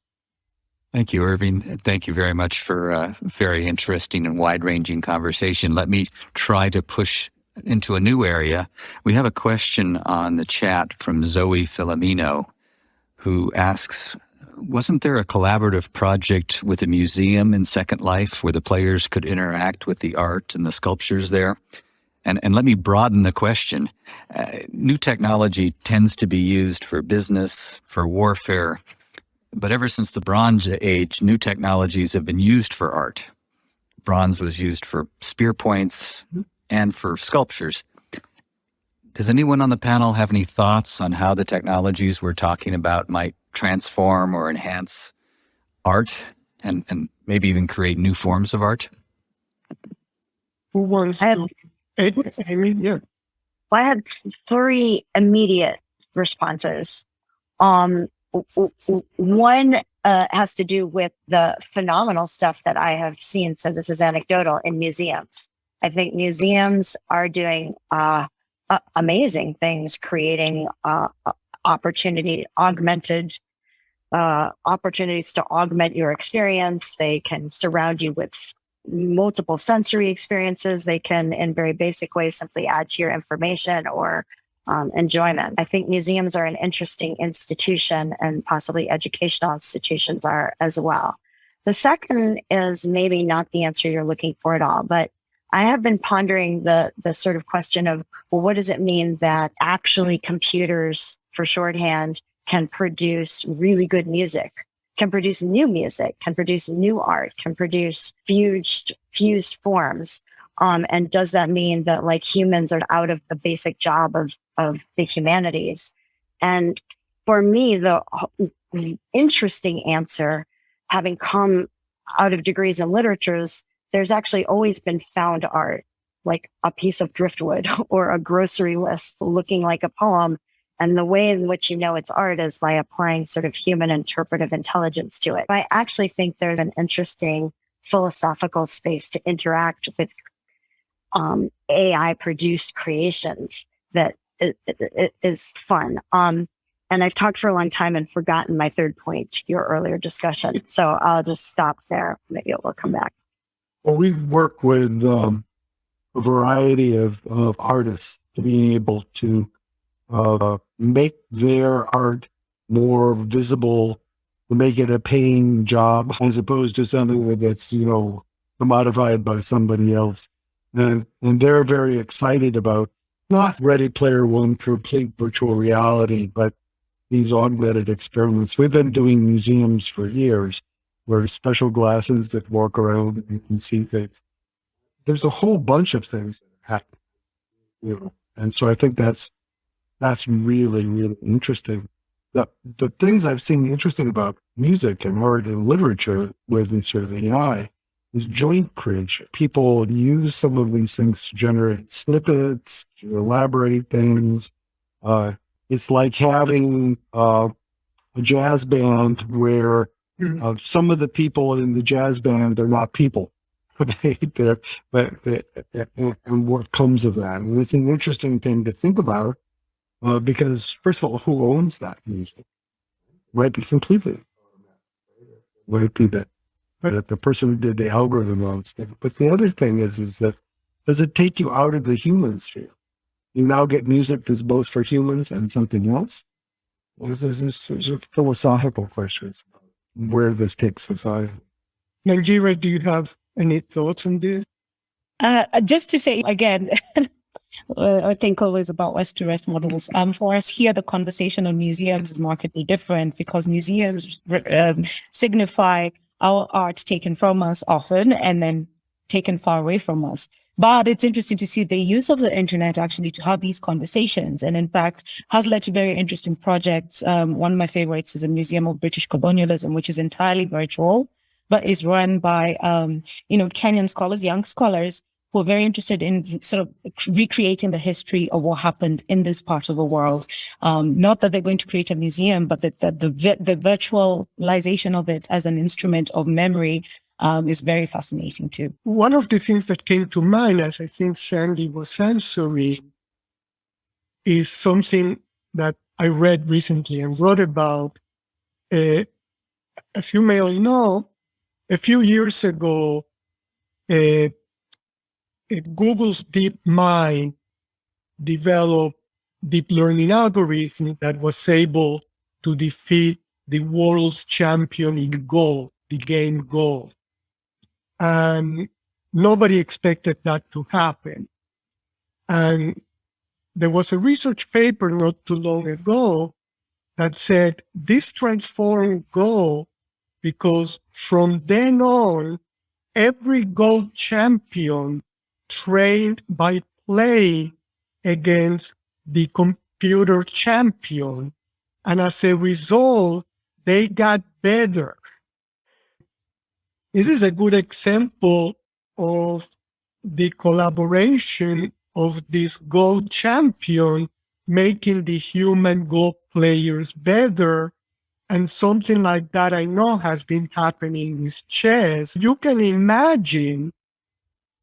Thank you, Irving. Thank you very much for a very interesting and wide-ranging conversation. Let me try to push into a new area. We have a question on the chat from Zoe Filomeno, who asks, wasn't there a collaborative project with a museum in Second Life where the players could interact with the art and the sculptures there? And let me broaden the question. New technology tends to be used for business, for warfare, but ever since the Bronze Age, new technologies have been used for art. Bronze was used for spear points and for sculptures. Does anyone on the panel have any thoughts on how the technologies we're talking about might transform or enhance art and maybe even create new forms of art? Who wants to? Amy, yeah. Well, I had 3 immediate responses. One has to do with the phenomenal stuff that I have seen. So this is anecdotal in museums. I think museums are doing amazing things, creating opportunities to augment your experience. They can surround you with multiple sensory experiences. They can, in very basic ways, simply add to your information or enjoyment. I think museums are an interesting institution, and possibly educational institutions are as well. The second is maybe not the answer you're looking for at all, but I have been pondering the sort of question of, well, what does it mean that actually computers, for shorthand, can produce really good music, can produce new music, can produce new art, can produce fused forms? And does that mean that like humans are out of the basic job of the humanities? And for me, the interesting answer, having come out of degrees in literatures, there's actually always been found art, like a piece of driftwood or a grocery list looking like a poem. And the way in which you know it's art is by applying sort of human interpretive intelligence to it. I actually think there's an interesting philosophical space to interact with AI produced creations that is fun. And I've talked for a long time and forgotten my third point to your earlier discussion. So I'll just stop there. Maybe it will come back. Well, we've worked with a variety of artists to be able to make their art more visible, to make it a paying job, as opposed to something that's, commodified by somebody else. And they're very excited about not Ready Player One complete virtual reality, but these augmented experiments. We've been doing museums for years where special glasses that walk around and you can see things. There's a whole bunch of things that happen, and so I think that's really, really interesting. The things I've seen interesting about music and art and literature with sort of AI is joint creation. People use some of these things to generate snippets, to elaborate things. It's like having a jazz band where some of the people in the jazz band are not people. And what comes of that? And it's an interesting thing to think about because, first of all, who owns that music? Might be completely. Might be that the person who did the algorithm owns things. But the other thing is that does it take you out of the human sphere? You now get music that's both for humans and something else? There's philosophical questions where this takes society. Nanjira, do you have any thoughts on this? Just to say again, I think always about West to Rest models. For us here, the conversation on museums is markedly different because museums signify our art taken from us often and then taken far away from us. But it's interesting to see the use of the internet actually to have these conversations. And in fact, has led to very interesting projects. One of my favorites is a Museum of British Colonialism, which is entirely virtual, but is run by, Kenyan scholars, young scholars, who are very interested in sort of recreating the history of what happened in this part of the world. Not that they're going to create a museum, but that the virtualization of it as an instrument of memory is very fascinating too. One of the things that came to mind as I think Sandy was answering is something that I read recently and wrote about. As you may all know, a few years ago, Google's DeepMind developed deep learning algorithm that was able to defeat the world's champion in Go, the game Go. And nobody expected that to happen. And there was a research paper not too long ago that said this transformed Go because from then on, every Go champion trained by playing against the computer champion. And as a result, they got better. This is a good example of the collaboration of this Go champion making the human Go players better. And something like that I know has been happening with chess. You can imagine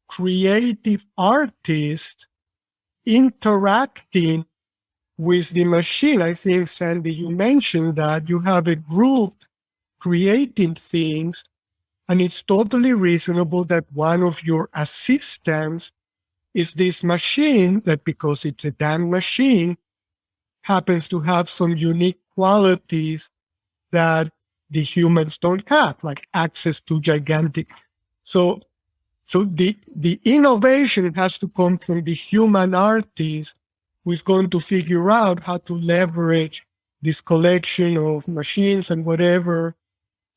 creative artists interacting with the machine. I think, Sandy, you mentioned that you have a group creating things, and it's totally reasonable that one of your assistants is this machine that, because it's a damn machine, happens to have some unique qualities that the humans don't have, like access to gigantic. So So the innovation has to come from the human artist who is going to figure out how to leverage this collection of machines and whatever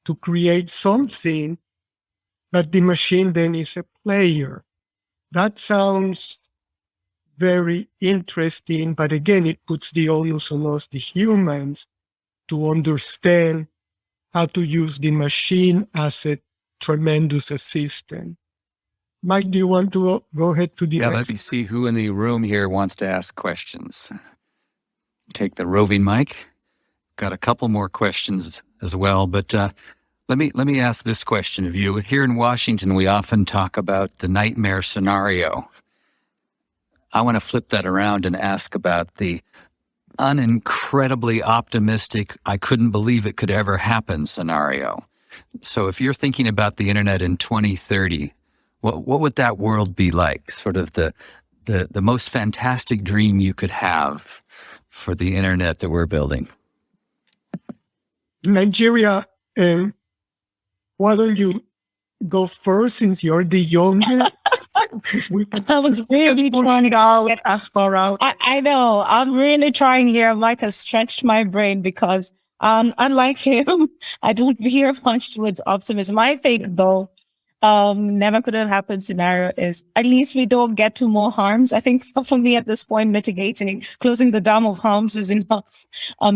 to create something that the machine then is a player. That sounds very interesting, but again, it puts the onus on us, the humans, to understand how to use the machine as a tremendous assistant. Mike, do you want to go ahead to the Yeah, next? let me see who in the room here wants to ask questions. Take the roving mic. Got a couple more questions as well, but let me ask this question of you. Here in Washington, we often talk about the nightmare scenario. I want to flip that around and ask about the unincredibly optimistic, I couldn't believe it could ever happen scenario. So if you're thinking about the internet in 2030, what would that world be like? Sort of the most fantastic dream you could have for the internet that we're building. Nigeria, why don't you go first since you're the youngest? I was really trying to out as far out. I know. I'm really trying here. Mike has stretched my brain because unlike him, I don't veer much towards optimism. My think though, never could have happened scenario is at least we don't get to more harms. I think for me at this point, mitigating, closing the dam of harms is enough.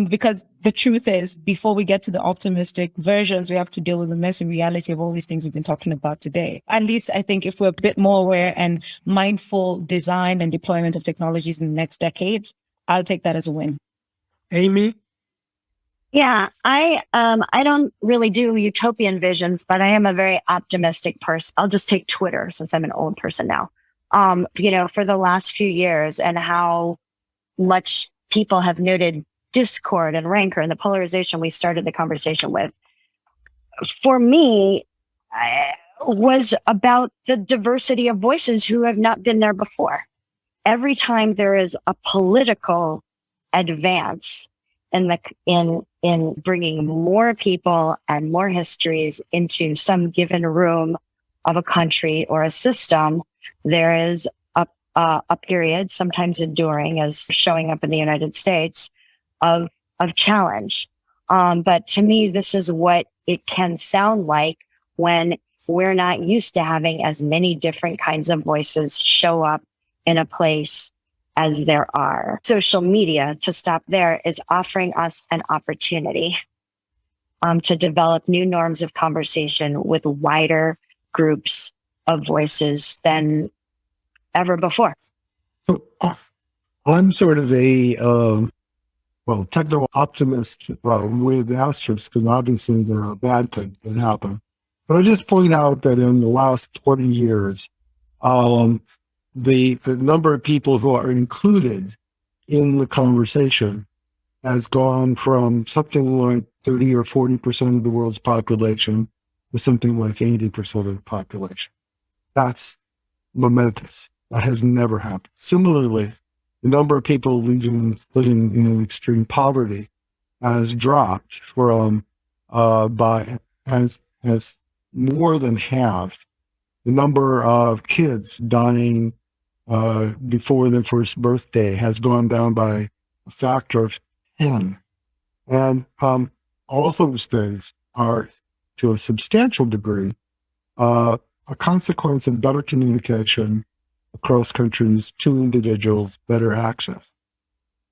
Because the truth is, before we get to the optimistic versions, we have to deal with the messy reality of all these things we've been talking about today. At least I think if we're a bit more aware and mindful design and deployment of technologies in the next decade, I'll take that as a win. Amy? Yeah, I don't really do utopian visions, but I am a very optimistic person. I'll just take Twitter since I'm an old person now. For the last few years and how much people have noted discord and rancor and the polarization we started the conversation with. For me, was about the diversity of voices who have not been there before. Every time there is a political advance in bringing more people and more histories into some given room of a country or a system, there is a period, sometimes enduring, as showing up in the United States, of challenge. But to me, this is what it can sound like when we're not used to having as many different kinds of voices show up in a place as there are. Social media, to stop there, is offering us an opportunity to develop new norms of conversation with wider groups of voices than ever before. So, I'm sort of a technical optimist with asterisks, because obviously there are bad things that happen. But I just point out that in the last 20 years, the number of people who are included in the conversation has gone from something like 30 or 40% of the world's population to something like 80% of the population. That's momentous. That has never happened. Similarly, the number of people living in extreme poverty has dropped from has more than halved. The number of kids dying before their first birthday has gone down by a factor of 10. And all those things are, to a substantial degree, a consequence of better communication across countries to individuals, better access.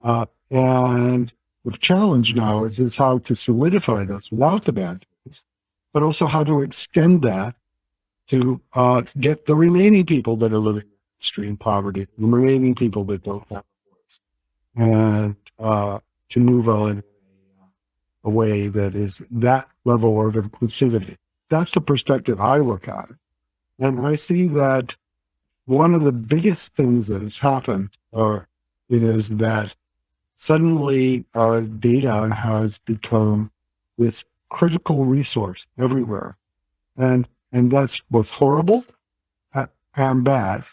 And the challenge now is how to solidify those without the bad things, but also how to extend that to get the remaining people that are living in extreme poverty, the remaining people that don't have a voice, and to move on in a way that is that level of inclusivity. That's the perspective I look at it. And I see that one of the biggest things that has happened is that suddenly data has become this critical resource everywhere. And that's both horrible and bad.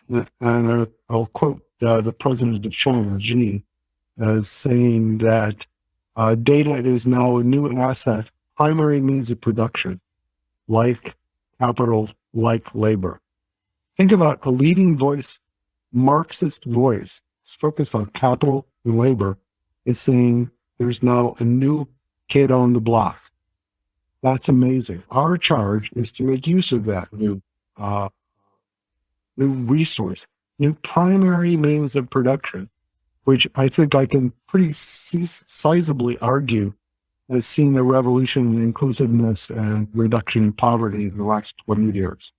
And I'll quote the president of China, Xi, as saying that data is now a new asset, primary means of production, like capital, like labor. Think about a leading voice, Marxist voice, it's focused on capital and labor, is saying there's now a new kid on the block. That's amazing. Our charge is to make use of that new resource, new primary means of production, which I think I can pretty sizably argue has seen a revolution in inclusiveness and reduction in poverty in the last 20 years.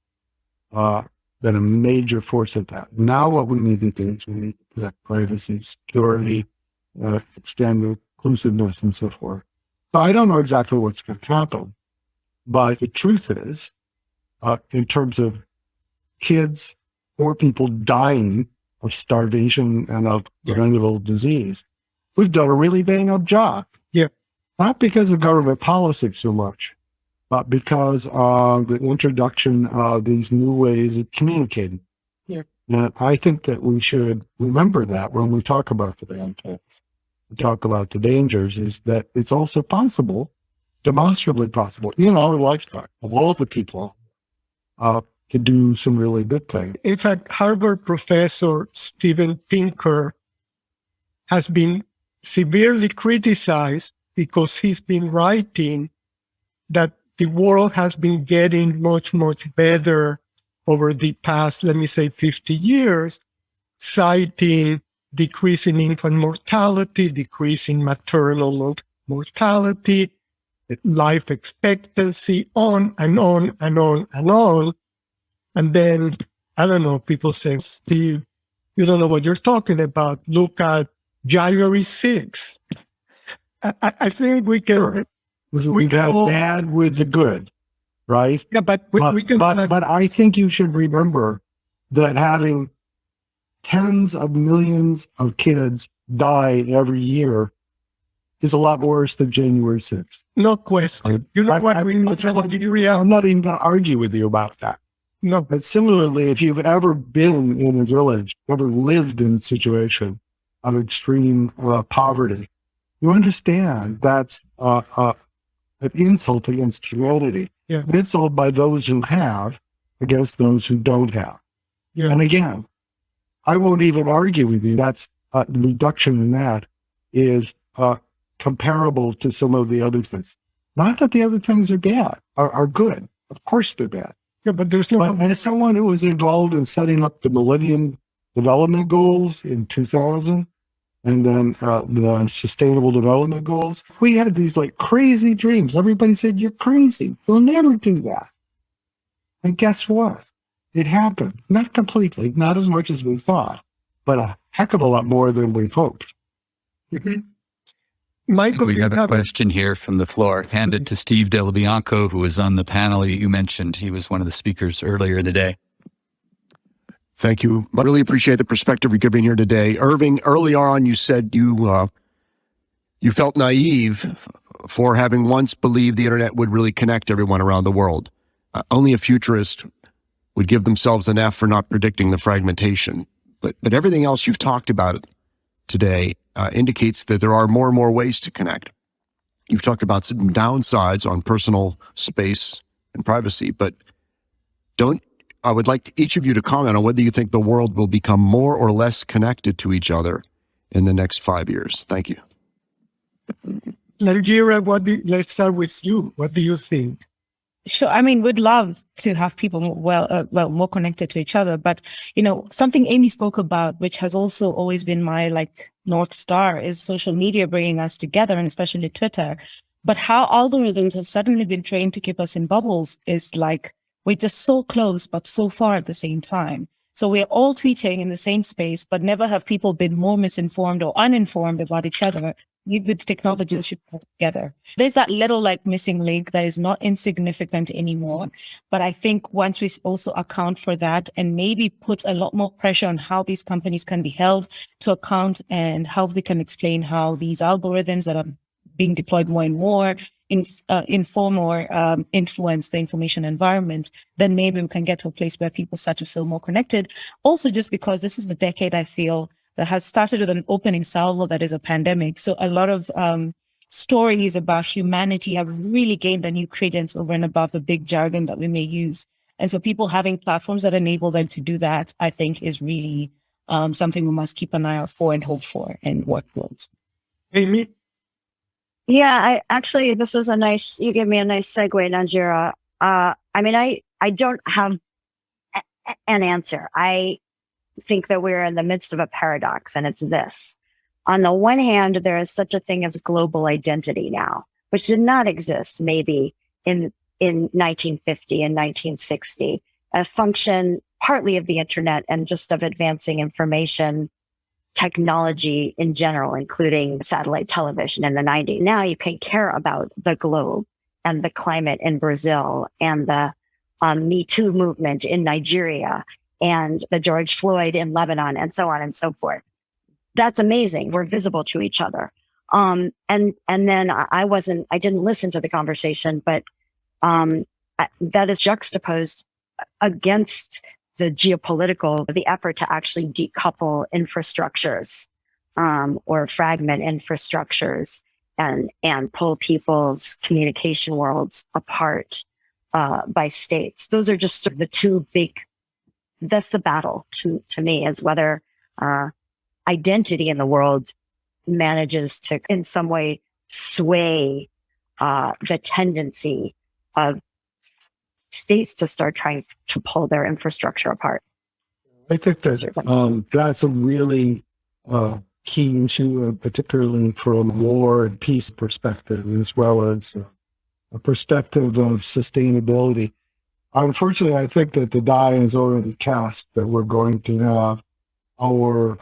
Been a major force at that. Now what we need to do is we need to protect privacy, security, extend inclusiveness, and so forth. But I don't know exactly what's going to happen. But the truth is, in terms of kids or people dying of starvation and of preventable disease, we've done a really bang-up job. Yeah. Not because of government policy so much, but because of the introduction of these new ways of communicating. Yeah. And I think that we should remember that when we talk about the dangers. We talk about the dangers is that it's also possible, demonstrably possible, in our lifetime of all the people, to do some really good things. In fact, Harvard professor Steven Pinker has been severely criticized because he's been writing that the world has been getting much, much better over the past, let me say, 50 years, citing decrease in infant mortality, decrease in maternal mortality, life expectancy, on and on and on and on. And then, I don't know, people say, Steve, you don't know what you're talking about. Look at January 6th. I think we can... We've had bad with the good, right? Yeah, but we can... But I think you should remember that having tens of millions of kids die every year is a lot worse than January 6th. No question. You know what? I'm not even going to argue with you about that. No. But similarly, if you've ever been in a village, ever lived in a situation of extreme poverty, you understand that's an insult against humanity. Yeah. An insult by those who have against those who don't have. Yeah. And again, I won't even argue with you. That's the reduction in that is comparable to some of the other things. Not that the other things are bad, are good. Of course they're bad. Yeah, but there's no... But as someone who was involved in setting up the Millennium Development Goals in 2000, and then the Sustainable Development Goals, we had these like crazy dreams. Everybody said, you're crazy. You'll never do that. And guess what? It happened. Not completely, not as much as we thought, but a heck of a lot more than we hoped. Mm-hmm. Michael, we have a question here from the floor. Hand it to Steve Delabianco, who was on the panel you mentioned. He was one of the speakers earlier in the day. Thank you. I really appreciate the perspective you're giving here today. Irving, early on, you said you felt naive for having once believed the internet would really connect everyone around the world. Only a futurist would give themselves an F for not predicting the fragmentation. But everything else you've talked about today indicates that there are more and more ways to connect. You've talked about some downsides on personal space and privacy, but I would like each of you to comment on whether you think the world will become more or less connected to each other in the next 5 years. Thank you. Nanjira, let's start with you. What do you think? Sure. I mean, we'd love to have people more connected to each other. But, something Amy spoke about, which has also always been my North Star, is social media bringing us together, and especially Twitter. But how algorithms have suddenly been trained to keep us in bubbles is we're just so close, but so far at the same time. So we're all tweeting in the same space, but never have people been more misinformed or uninformed about each other. With technology that should put together. There's that little missing link that is not insignificant anymore. But I think once we also account for that and maybe put a lot more pressure on how these companies can be held to account and how they can explain how these algorithms that are being deployed more and more inform or influence the information environment, then maybe we can get to a place where people start to feel more connected. Also, just because this is the decade, I feel, that has started with an opening salvo that is a pandemic. So a lot of stories about humanity have really gained a new credence over and above the big jargon that we may use. And so people having platforms that enable them to do that, I think, is really something we must keep an eye out for and hope for and work towards. Amy? Yeah, this was you gave me a nice segue, Nanjira. I don't have an answer. I think that we're in the midst of a paradox, and it's this. On the one hand, there is such a thing as global identity now, which did not exist maybe in 1950 and 1960, a function partly of the internet and just of advancing information technology in general, including satellite television in the 90s. Now you can care about the globe and the climate in Brazil and the Me Too movement in Nigeria and the George Floyd in Lebanon and so on and so forth. That's amazing. We're visible to each other. And then I didn't listen to the conversation, but that is juxtaposed against the effort to actually decouple infrastructures or fragment infrastructures and pull people's communication worlds apart by states. Those are just sort of the two big, that's the battle to me, is whether identity in the world manages to in some way sway the tendency of states to start trying to pull their infrastructure apart. I think that's a really key issue, particularly from a war and peace perspective, as well as a perspective of sustainability. Unfortunately, I think that the die is already cast that we're going to have our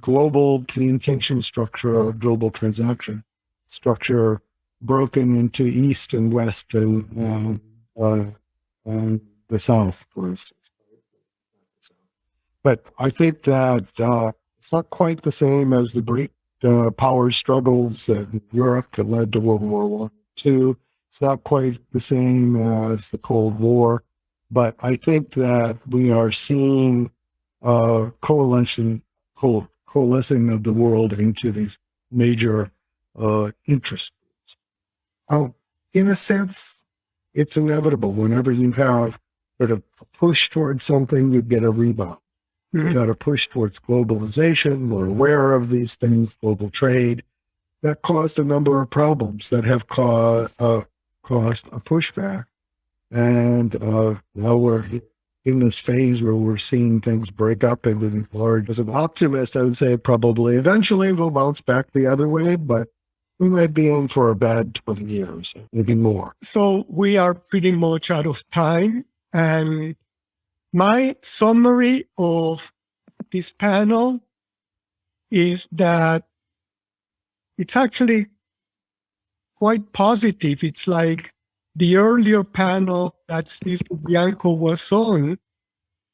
global communication structure, global transaction structure broken into East and West and the South, for instance. But I think that it's not quite the same as the Greek power struggles in Europe that led to World War I, II. It's not quite the same as the Cold War. But I think that we are seeing coalescing of the world into these major interests. In a sense, it's inevitable. Whenever you have sort of a push towards something, you get a rebound. You got to push towards globalization. We're aware of these things, global trade. That caused a number of problems that have caused a pushback. And now we're in this phase where we're seeing things break up into these large. As an optimist, I would say probably eventually we'll bounce back the other way, but we might be in for a bad 20 years, maybe more. So we are pretty much out of time. And my summary of this panel is that it's actually quite positive. It's like the earlier panel that Steve Bianco was on.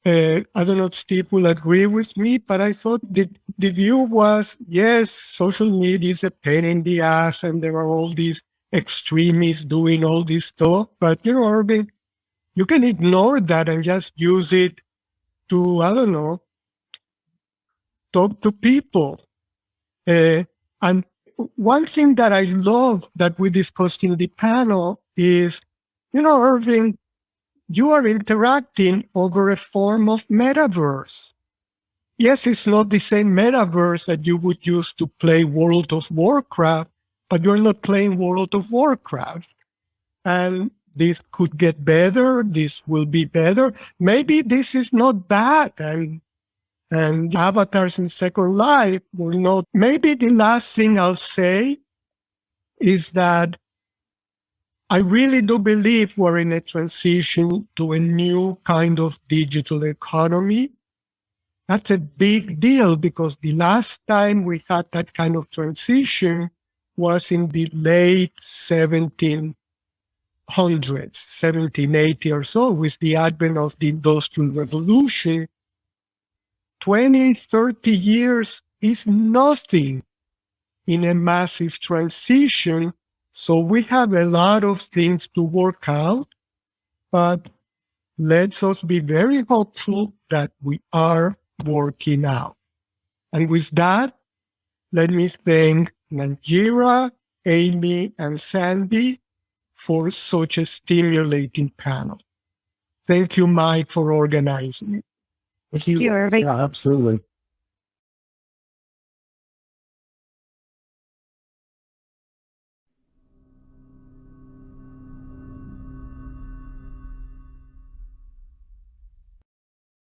I don't know if Steve will agree with me, but I thought the view was, yes, social media is a pain in the ass and there are all these extremists doing all this stuff. But, Irving, you can ignore that and just use it to, I don't know, talk to people. And one thing that I love that we discussed in the panel is, Irving, you are interacting over a form of metaverse. Yes, it's not the same metaverse that you would use to play World of Warcraft, but you're not playing World of Warcraft. And this could get better. This will be better. Maybe this is not bad. And avatars in Second Life will not. Maybe the last thing I'll say is that I really do believe we're in a transition to a new kind of digital economy. That's a big deal because the last time we had that kind of transition was in the late 1700s, 1780 or so, with the advent of the Industrial Revolution. 20, 30 years is nothing in a massive transition. So we have a lot of things to work out, but let's us be very hopeful that we are working out. And with that, let me thank Nanjira, Amy, and Sandy for such a stimulating panel. Thank you, Mike, for organizing it. Thank you, Irving. Yeah, absolutely.